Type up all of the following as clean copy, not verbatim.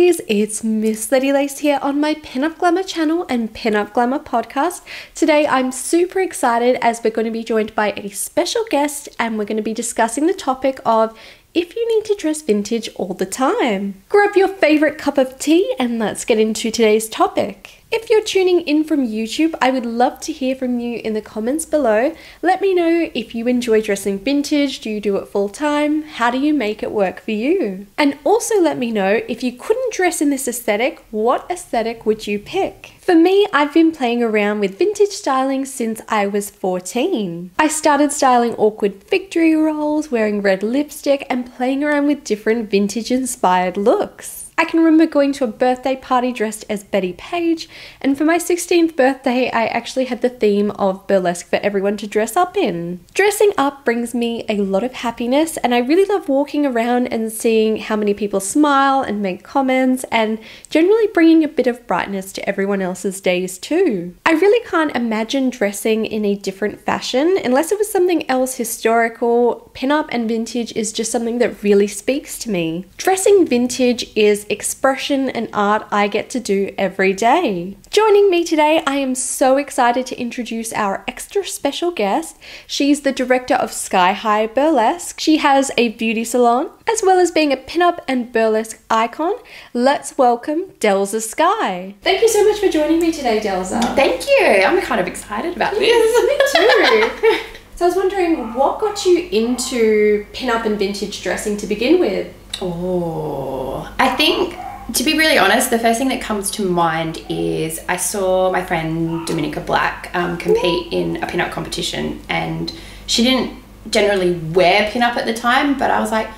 ladies, it's Miss Lady Lace here on my Pinup Glamour channel and Pinup Glamour podcast. Today I'm super excited as we're going to be joined by a special guest and we're going to be discussing the topic of if you need to dress vintage all the time. Grab your favorite cup of tea and let's get into today's topic. If you're tuning in from YouTube, I would love to hear from you in the comments below. Let me know if you enjoy dressing vintage, do you do it full time, how do you make it work for you? And also let me know if you couldn't dress in this aesthetic, what aesthetic would you pick? For me, I've been playing around with vintage styling since I was 14. I started styling awkward victory rolls, wearing red lipstick, and playing around with different vintage inspired looks. I can remember going to a birthday party dressed as Betty Page, and for my 16th birthday, I actually had the theme of burlesque for everyone to dress up in. Dressing up brings me a lot of happiness, and I really love walking around and seeing how many people smile and make comments, and generally bringing a bit of brightness to everyone else's days too. I really can't imagine dressing in a different fashion unless it was something else historical. Pinup and vintage is just something that really speaks to me. Dressing vintage is expression and art I get to do every day. Joining me today, I am so excited to introduce our extra special guest. She's the director of Sky High Burlesque. She has a beauty salon, as well as being a pinup and burlesque icon. Let's welcome Delza Skye. Thank you so much for joining me today, Delza. Thank you. I'm kind of excited about this. Me too. So I was wondering, what got you into pinup and vintage dressing to begin with? Oh, I think, to be really honest, the first thing that comes to mind is I saw my friend Dominica Black compete in a pinup competition, and she didn't generally wear pinup at the time, but I was like,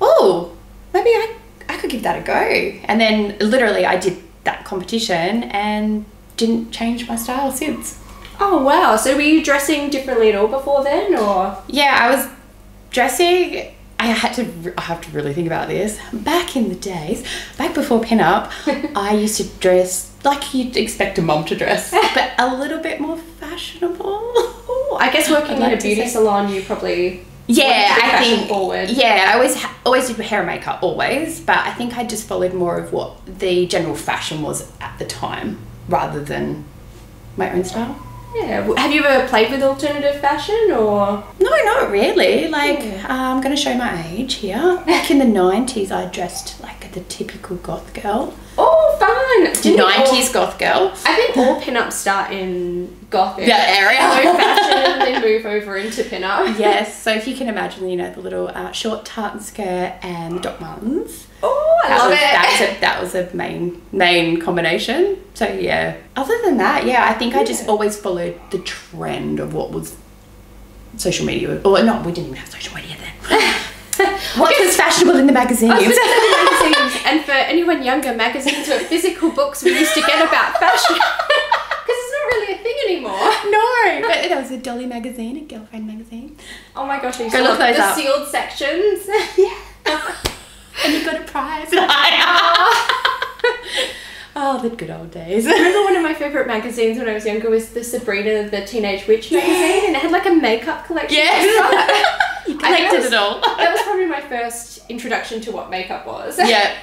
oh, maybe I could give that a go. And then literally I did that competition and didn't change my style since. Oh wow, so were you dressing differently at all before then, or? Yeah, I was dressing, I have to really think about this. Back in the days, back before pinup, I used to dress like you'd expect a mum to dress, but a little bit more fashionable. Ooh, I guess working in a beauty salon, you probably I think forward. Yeah, I always did hair and makeup, always, but I think I just followed more of what the general fashion was at the time rather than my own style. Yeah. Have you ever played with alternative fashion, or? No, not really. Like, I'm going to show my age here. Back in the 90s, I dressed like the typical goth girl. Oh, fun! 90s goth girl. I think all pinups start in gothic. That area. Low fashion, and then move over into pinup. Yes, so if you can imagine, you know, the little short tartan skirt and the Doc Martens. Oh, I love it. That was a main combination. So yeah. Other than that, yeah, I think I just always followed the trend of what was social media. Or no, we didn't even have social media then. What was fashionable in the magazines? And for anyone younger, magazines were physical books we used to get about fashion. Because it's not really a thing anymore. No, but there was a Dolly magazine, a girlfriend magazine. Oh my gosh, I used to love those the up. sealed sections. Yeah. And you got a prize. Oh, the good old days. I remember one of my favourite magazines when I was younger was the Sabrina the Teenage Witch magazine, and it had like a makeup collection. Yes. You collected it all. That was probably my first introduction to what makeup was. Yeah.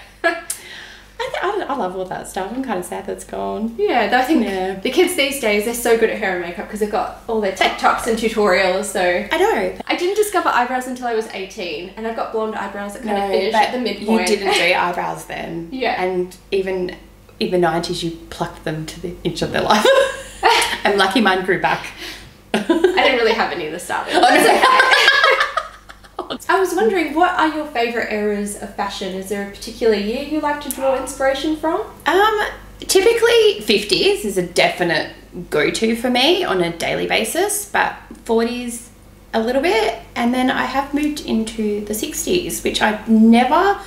I love all that stuff. I'm kind of sad that's gone. Yeah, I think the kids these days, they're so good at hair and makeup because they've got all their TikToks and tutorials, so. I know. I didn't discover eyebrows until I was 18, and I've got blonde eyebrows that kind of finish at the midpoint. You didn't do eyebrows then. Yeah. And even in the 90s, you plucked them to the inch of their life. I'm lucky mine grew back. I didn't really have any of the start. Oh, no. I was wondering, what are your favourite eras of fashion? Is there a particular year you like to draw inspiration from? Typically 50s is a definite go-to for me on a daily basis, but 40s a little bit, and then I have moved into the 60s, which I never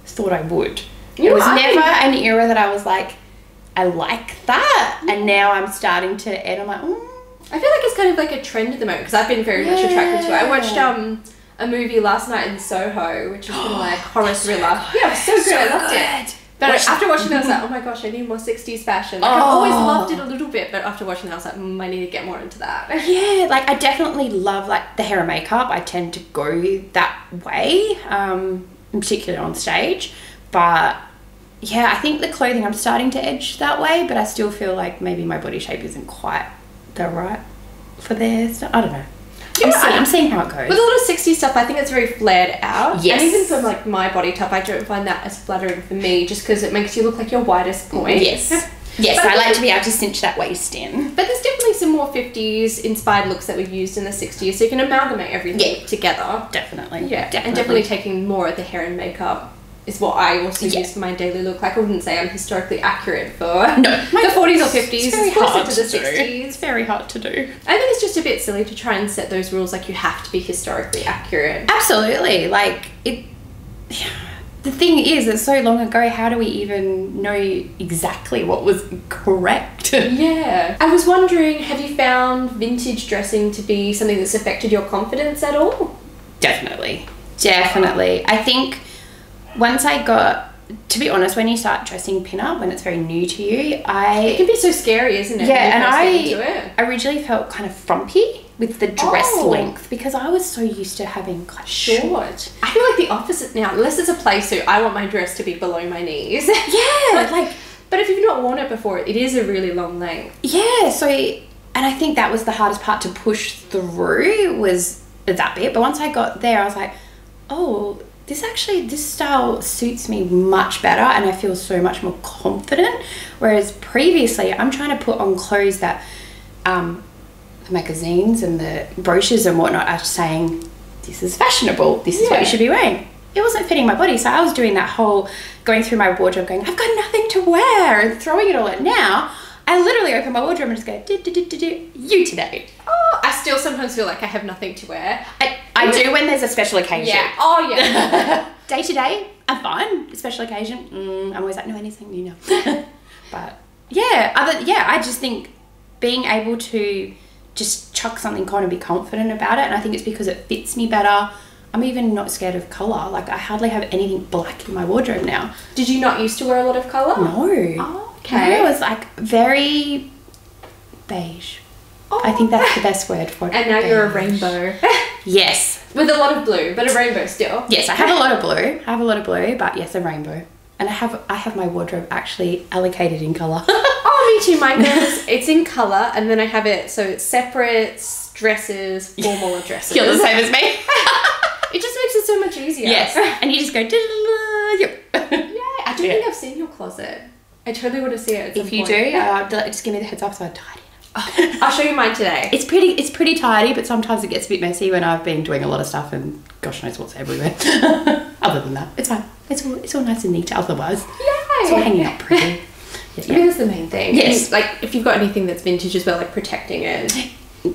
thought I would. It was never an era that I was like, I like that, and now I'm starting to add, I'm like, I feel like it's kind of like a trend at the moment, because I've been very much attracted to it. I watched a movie last night in Soho, which was kind of like horror thriller. Yeah, it was so good. I loved it. But after watching that, I was like, oh my gosh, I need more 60s fashion. Like, I've always loved it a little bit, but after watching that, I was like, I need to get more into that. Yeah, like I definitely love like the hair and makeup. I tend to go that way, particularly on stage. But yeah, I think the clothing, I'm starting to edge that way, but I still feel like maybe my body shape isn't quite the right for their stuff. I don't know. I'm seeing how it goes. With a lot of 60s stuff, I think it's very flared out. Yes. And even for like my body type, I don't find that as flattering for me, just because it makes you look like your widest point. Yes. Yes, I like to be able to cinch that waist in. But there's definitely some more 50s inspired looks that were used in the 60s, so you can amalgamate everything together. Definitely. Yeah, and definitely taking more of the hair and makeup is what I also use for my daily look. Like, I wouldn't say I'm historically accurate for the 40s or 50s. It's very closer hard to the to do. 60s. It's very hard to do. I think it's just a bit silly to try and set those rules like you have to be historically accurate. Absolutely. Like, the thing is, it's so long ago, how do we even know exactly what was correct? Yeah. I was wondering, have you found vintage dressing to be something that's affected your confidence at all? Definitely. I think once I got, to be honest, when you start dressing pinup, when it's very new to you, It can be so scary, isn't it? Yeah, and I originally felt kind of frumpy with the dress length because I was so used to having quite short. I feel like the opposite now. Unless it's a play suit, I want my dress to be below my knees. Yeah, but if you've not worn it before, it is a really long length. Yeah, so, and I think that was the hardest part to push through was that bit. But once I got there, I was like, oh, this style suits me much better and I feel so much more confident. Whereas previously, I'm trying to put on clothes that the magazines and the brochures and whatnot are saying, this is fashionable, this is what you should be wearing. It wasn't fitting my body, so I was doing that whole going through my wardrobe going, I've got nothing to wear, and throwing it all out. Now I literally open my wardrobe and just go, you today. Oh, I still sometimes feel like I have nothing to wear. I do when there's a special occasion. Yeah. Oh yeah. Day to day, I'm fine. Special occasion, I'm always like, no, anything new now. But yeah, I just think being able to just chuck something on and be confident about it, and I think it's because it fits me better. I'm even not scared of colour. Like, I hardly have anything black in my wardrobe now. Did you not used to wear a lot of colour? No. Oh, okay. No, it was like very beige. Oh. I think that's the best word for it. And now you're a rainbow. Yes. With a lot of blue, but a rainbow still. Yes, I have a lot of blue. But yes, a rainbow. And I have my wardrobe actually allocated in colour. Oh, me too. Mine goes, it's in colour, and then I have it so it's separate dresses, formal dresses. You're the same as me. It just makes it so much easier. Yes. And you just go, yep. Yeah, I don't think I've seen your closet. I totally want to see it at some If you point. do, just give me the heads up so I tidy it. Oh, I'll show you mine today. It's pretty tidy, but sometimes it gets a bit messy when I've been doing a lot of stuff and gosh knows what's everywhere. Other than that, it's fine. It's all nice and neat otherwise. Yay! It's all hanging out pretty. I think that's the main thing. Yes. And, like, if you've got anything that's vintage as well, like protecting it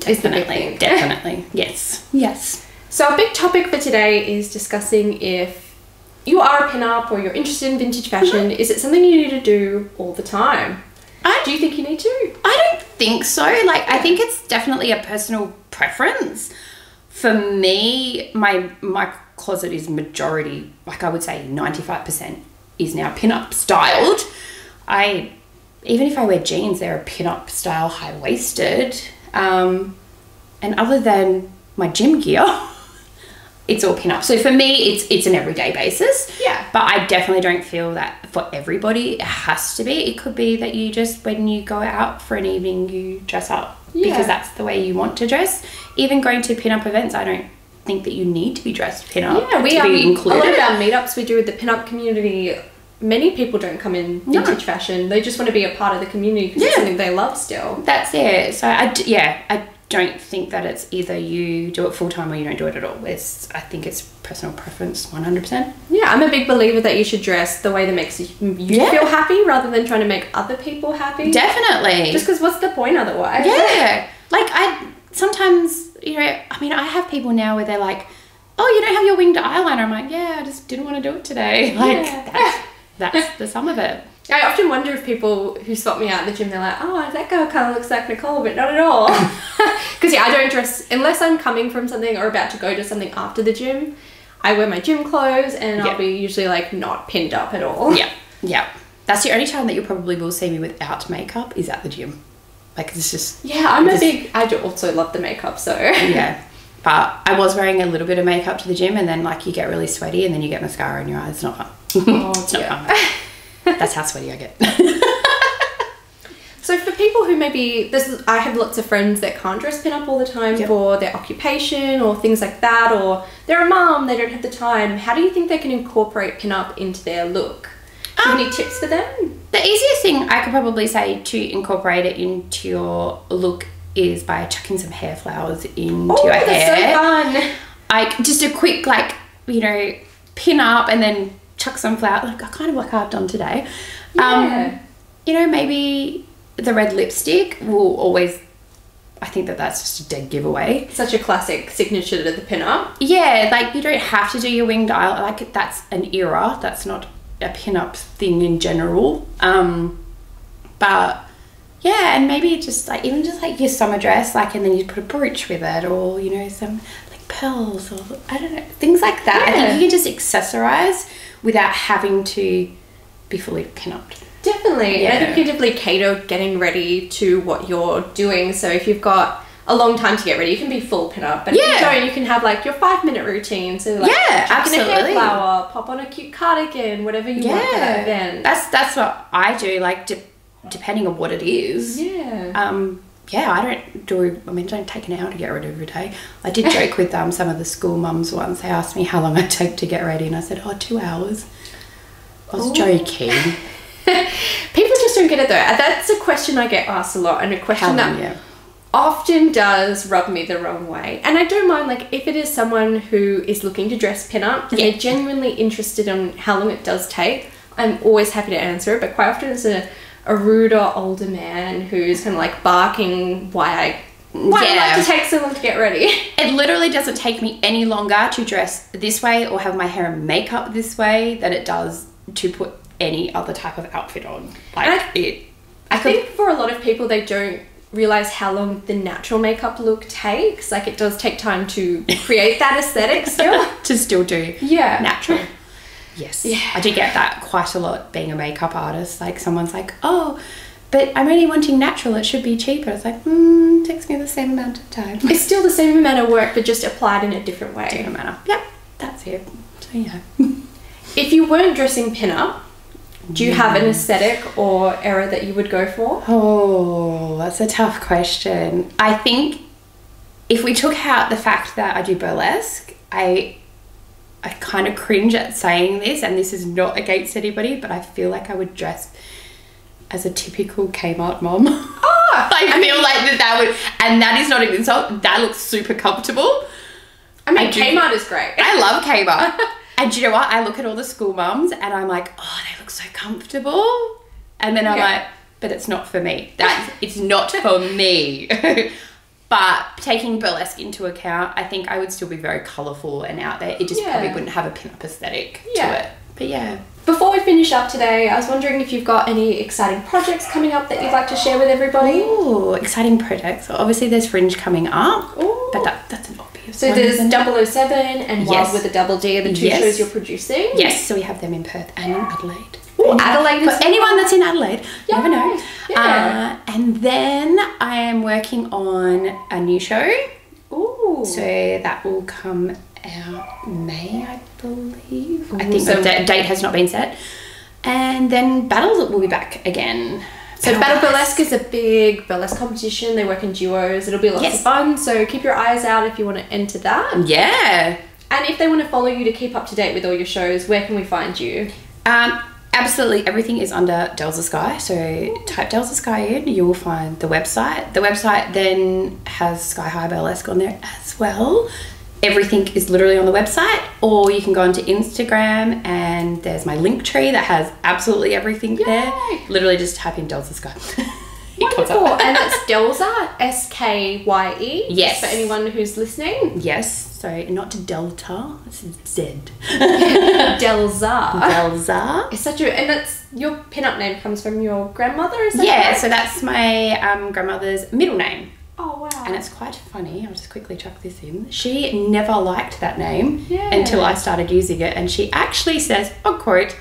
is the big thing. Definitely. Yes. So our big topic for today is discussing if you are a pin-up or you're interested in vintage fashion, is it something you need to do all the time? Do you think you need to? I don't think so. Like, I think it's definitely a personal preference. For me, my closet is majority, like I would say 95% is now pin-up styled. Even if I wear jeans, they're a pin-up style high-waisted. And other than my gym gear, it's all pin-up. So for me, it's an everyday basis. Yeah. But I definitely don't feel that for everybody it has to be. It could be that you just, when you go out for an evening, you dress up because that's the way you want to dress. Even going to pin-up events, I don't think that you need to be dressed pin-up to be included. A lot of our meetups we do with the pin-up community, many people don't come in vintage fashion. They just want to be a part of the community because it's something they love still. That's it. So I don't think that it's either you do it full-time or you don't do it at all. I think it's personal preference 100%. Yeah, I'm a big believer that you should dress the way that makes you feel happy rather than trying to make other people happy. Definitely. Just because what's the point otherwise? Yeah. Like, I sometimes, I have people now where they're like, oh, you don't have your winged eyeliner. I'm like, yeah, I just didn't want to do it today. Like, that's the sum of it. I often wonder if people who spot me out in the gym, they're like, oh, that girl kind of looks like Nicole, but not at all. Because, I don't dress, unless I'm coming from something or about to go to something after the gym, I wear my gym clothes and I'll be usually, like, not pinned up at all. Yeah. That's the only time that you probably will see me without makeup is at the gym. Like, it's just... Yeah, I do also love the makeup, so... Yeah. But I was wearing a little bit of makeup to the gym and then, like, you get really sweaty and then you get mascara in your eyes. It's not fun. Oh, dear. That's how sweaty I get. So for people who maybe, I have lots of friends that can't dress pinup all the time for their occupation or things like that, or they're a mum, they don't have the time. How do you think they can incorporate pinup into their look? Do you have any tips for them? The easiest thing I could probably say to incorporate it into your look is by chucking some hair flowers into your hair. That's so fun. Like just a quick, like, you know, pin up and then chuck some flowers. Like kind of like I've done today. Yeah. You know, maybe the red lipstick will always, I think that's just a dead giveaway. Such a classic signature to the pinup. Yeah, like you don't have to do your winged eye. Like that's an era. That's not a pinup thing in general. But yeah, and maybe just like even just like your summer dress, like, and then you put a brooch with it, or you know, some like pearls, or I don't know, things like that. Yeah. I think you can just accessorize without having to be fully pinupped. Definitely. Yeah. And I think you can definitely cater getting ready to what you're doing. So if you've got a long time to get ready, you can be full pinup. But if you don't, you can have like your 5-minute routine. So like chuck in a hair flower, pop on a cute cardigan, whatever you want for that event. That's what I do, like depending on what it is. Yeah. I don't take an hour to get ready every day. I did joke with some of the school mums once. They asked me how long I take to get ready, and I said, 2 hours. I was joking. People just don't get it though. That's a question I get asked a lot, and a question that often does rub me the wrong way. And I don't mind, like, if it is someone who is looking to dress pinup and they're genuinely interested in how long it does take, I'm always happy to answer it. But quite often it's a ruder older man who's kind of like barking why I like to take so long to get ready. It literally doesn't take me any longer to dress this way or have my hair and makeup this way than it does to put any other type of outfit on. Like I think for a lot of people, they don't realize how long the natural makeup look takes. Like, it does take time to create that aesthetic still. To still do natural. Yes. Yeah. I do get that quite a lot being a makeup artist. Like, someone's like, oh, but I'm only wanting natural, it should be cheaper. It's like, it takes me the same amount of time. It's still the same amount of work, but just applied in a different way. Different manner. Yep, that's it. So yeah. If you weren't dressing pinup, do you have an aesthetic or era that you would go for? Oh, that's a tough question. I think if we took out the fact that I do burlesque, I kind of cringe at saying this, and this is not against anybody, but I feel like I would dress as a typical Kmart mom. I feel like that would, and that is not an insult, that looks super comfortable. I mean, Kmart is great. I love Kmart. And do you know what? I look at all the school mums and I'm like, oh, they look so comfortable. And then I'm like, but it's not for me. It's not for me. But taking burlesque into account, I think I would still be very colourful and out there. It just probably wouldn't have a pin-up aesthetic to it. But yeah. Before we finish up today, I was wondering if you've got any exciting projects coming up that you'd like to share with everybody. Oh, exciting projects. So obviously there's Fringe coming up. Ooh. But that's an obvious So one, there's isn't it? 007 and Wild with a Double D, the two shows you're producing. Yes, so we have them in Perth and in Adelaide. Oh, Adelaide. For anyone that's in Adelaide, you never know. Yeah. And then I am working on a new show. Ooh. So that will come out May, I believe. I think the date has not been set. And then Battle will be back again. So Battle Burlesque is a big burlesque competition. They work in duos. It'll be lots of fun. So keep your eyes out if you want to enter that. Yeah. And if they want to follow you to keep up to date with all your shows, where can we find you? Absolutely everything is under Delza Skye. So type Delza Skye in, you will find the website. The website then has Sky High Burlesque on there as well. Everything is literally on the website, or you can go onto Instagram and there's my link tree that has absolutely everything there. Literally just type in Delza Skye. Wonderful. And that's Delza, S-K-Y-E. Yes. For anyone who's listening. Yes. So not Delta, it's Z. Delza. Delza. It's such a, and that's, your pinup name comes from your grandmother, is that correct? So that's my grandmother's middle name. Oh, wow. And it's quite funny. I'll just quickly chuck this in. She never liked that name until I started using it. And she actually says, I'll quote,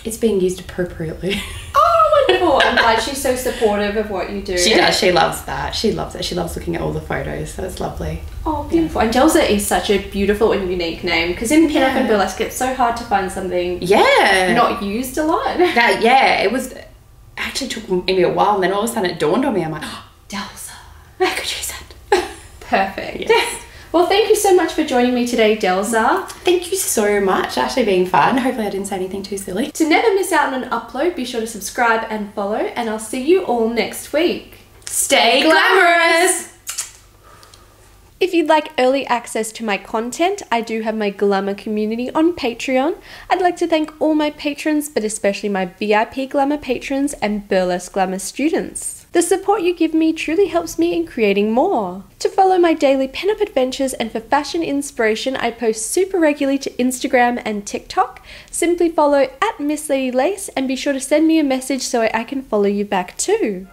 it's being used appropriately. Oh, wonderful. beautiful. I'm glad she's so supportive of what you do. She does. She loves that. She loves it. She loves looking at all the photos. So it's lovely. Oh, beautiful. And Delza is such a beautiful and unique name because in pinup and burlesque, it's so hard to find something not used a lot. It was actually took me a while, and then all of a sudden it dawned on me. I'm like, oh, Delza, I could use that. Perfect. Yes. Well, thank you so much for joining me today, Delza. Thank you so much. It's actually been fun. Hopefully I didn't say anything too silly. To never miss out on an upload, be sure to subscribe and follow, and I'll see you all next week. Stay glamorous! If you'd like early access to my content, I do have my Glamour community on Patreon. I'd like to thank all my patrons, but especially my VIP Glamour patrons and Burlesque Glamour students. The support you give me truly helps me in creating more. To follow my daily pinup adventures and for fashion inspiration, I post super regularly to Instagram and TikTok. Simply follow @MissLadyLace and be sure to send me a message so I can follow you back too.